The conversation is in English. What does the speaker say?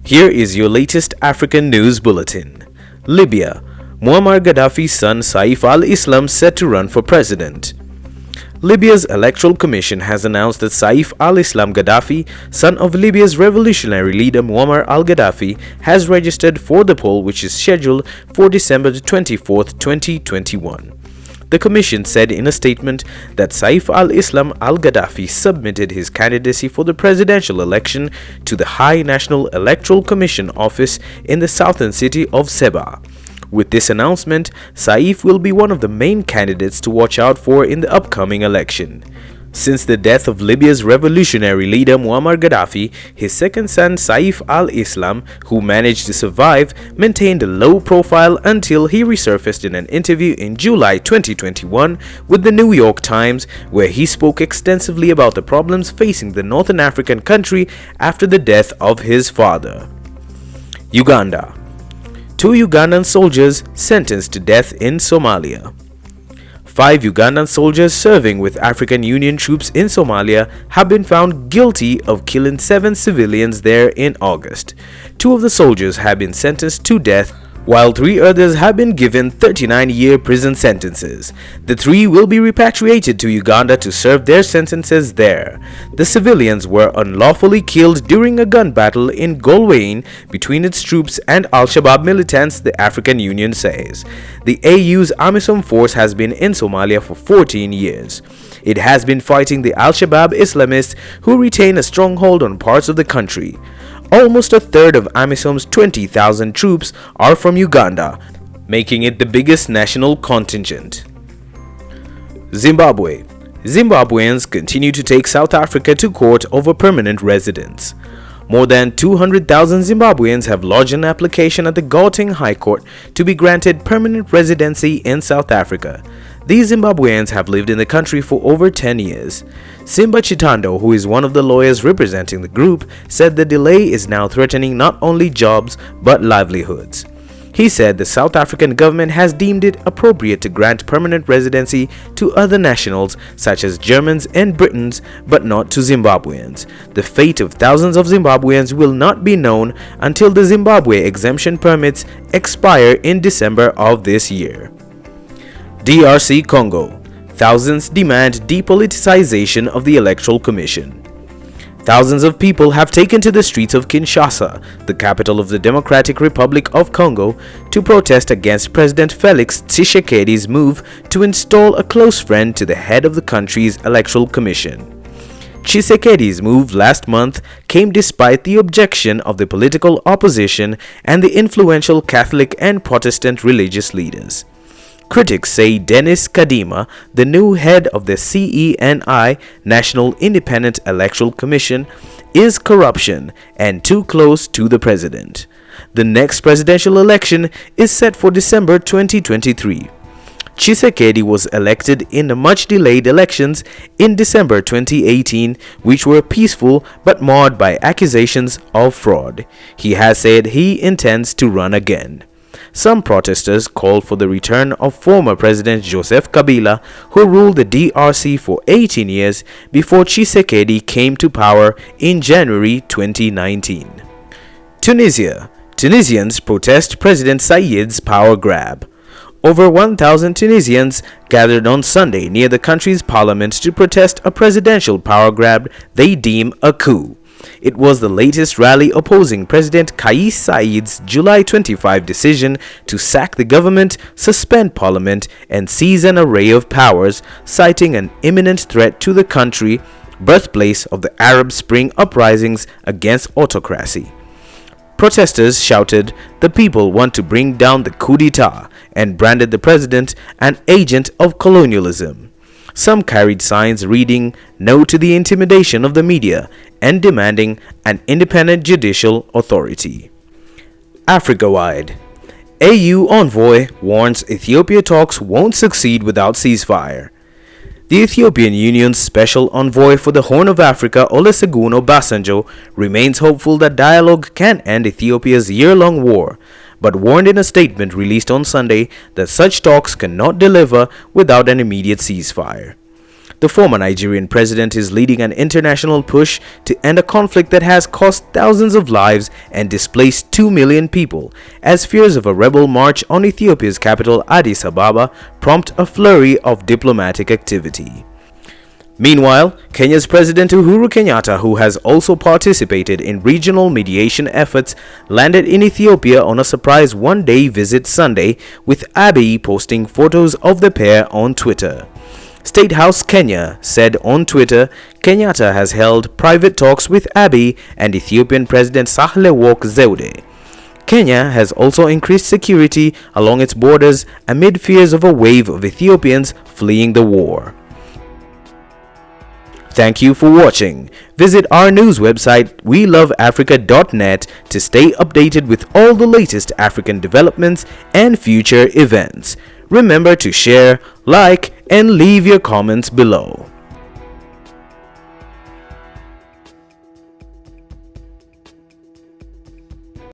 Here is your latest African news bulletin. Libya. Muammar Gaddafi's son Saif al-Islam set to run for president. Libya's Electoral Commission has announced that Saif al-Islam Gaddafi, son of Libya's revolutionary leader Muammar al-Gaddafi, has registered for the poll which is scheduled for December 24, 2021. The commission said in a statement that Saif al-Islam al-Gaddafi submitted his candidacy for the presidential election to the High National Electoral Commission office in the southern city of Sebha. With this announcement, Saif will be one of the main candidates to watch out for in the upcoming election. Since the death of Libya's revolutionary leader Muammar Gaddafi, his second son Saif al-Islam, who managed to survive, maintained a low profile until he resurfaced in an interview in July 2021 with the New York Times, where he spoke extensively about the problems facing the Northern African country after the death of his father. Uganda. 2 Ugandan soldiers sentenced to death in Somalia. 5 Ugandan soldiers serving with African Union troops in Somalia have been found guilty of killing 7 civilians there in August. 2 of the soldiers have been sentenced to death, while 3 others have been given 39-year prison sentences. The 3 will be repatriated to Uganda to serve their sentences there. The civilians were unlawfully killed during a gun battle in Golwayn between its troops and Al-Shabaab militants, the African Union says. The AU's AMISOM force has been in Somalia for 14 years. It has been fighting the Al-Shabaab Islamists who retain a stronghold on parts of the country. Almost a third of AMISOM's 20,000 troops are from Uganda, making it the biggest national contingent. Zimbabwe. Zimbabweans continue to take South Africa to court over permanent residence. More than 200,000 Zimbabweans have lodged an application at the Gauteng High Court to be granted permanent residency in South Africa. These Zimbabweans have lived in the country for over 10 years. Simba Chitando, who is one of the lawyers representing the group, said the delay is now threatening not only jobs but livelihoods. He said the South African government has deemed it appropriate to grant permanent residency to other nationals such as Germans and Britons, but not to Zimbabweans. The fate of thousands of Zimbabweans will not be known until the Zimbabwe exemption permits expire in December of this year. DRC Congo. Thousands demand depoliticization of the Electoral Commission. Thousands of people have taken to the streets of Kinshasa, the capital of the Democratic Republic of Congo, to protest against President Felix Tshisekedi's move to install a close friend to the head of the country's Electoral Commission. Tshisekedi's move last month came despite the objection of the political opposition and the influential Catholic and Protestant religious leaders. Critics say Denis Kadima, the new head of the CENI, National Independent Electoral Commission, is corruption and too close to the president. The next presidential election is set for December 2023. Tshisekedi was elected in the much-delayed elections in December 2018, which were peaceful but marred by accusations of fraud. He has said he intends to run again. Some protesters called for the return of former President Joseph Kabila, who ruled the DRC for 18 years before Tshisekedi came to power in January 2019. Tunisia. Tunisians protest President Saied's power grab. Over 1,000 Tunisians gathered on Sunday near the country's parliament to protest a presidential power grab they deem a coup. It was the latest rally opposing President Kais Saied's July 25 decision to sack the government, suspend parliament, and seize an array of powers, citing an imminent threat to the country, birthplace of the Arab Spring uprisings against autocracy. Protesters shouted, "The people want to bring down the coup d'etat," and branded the president an agent of colonialism. Some carried signs reading "No to the intimidation of the media" and demanding an independent judicial authority. Africa-wide. AU envoy warns Ethiopia talks won't succeed without ceasefire. The Ethiopian Union's special envoy for the Horn of Africa, Olusegun Obasanjo, remains hopeful that dialogue can end Ethiopia's year-long war, but warned in a statement released on Sunday that such talks cannot deliver without an immediate ceasefire. The former Nigerian president is leading an international push to end a conflict that has cost thousands of lives and displaced 2 million people, as fears of a rebel march on Ethiopia's capital Addis Ababa prompt a flurry of diplomatic activity. Meanwhile, Kenya's President Uhuru Kenyatta, who has also participated in regional mediation efforts, landed in Ethiopia on a surprise one-day visit Sunday, with Abiy posting photos of the pair on Twitter. State House Kenya said on Twitter, Kenyatta has held private talks with Abiy and Ethiopian President Sahle-Work Zewde. Kenya has also increased security along its borders amid fears of a wave of Ethiopians fleeing the war. Thank you for watching. Visit our news website weloveafrica.net to stay updated with all the latest African developments and future events. Remember to share, like, and leave your comments below.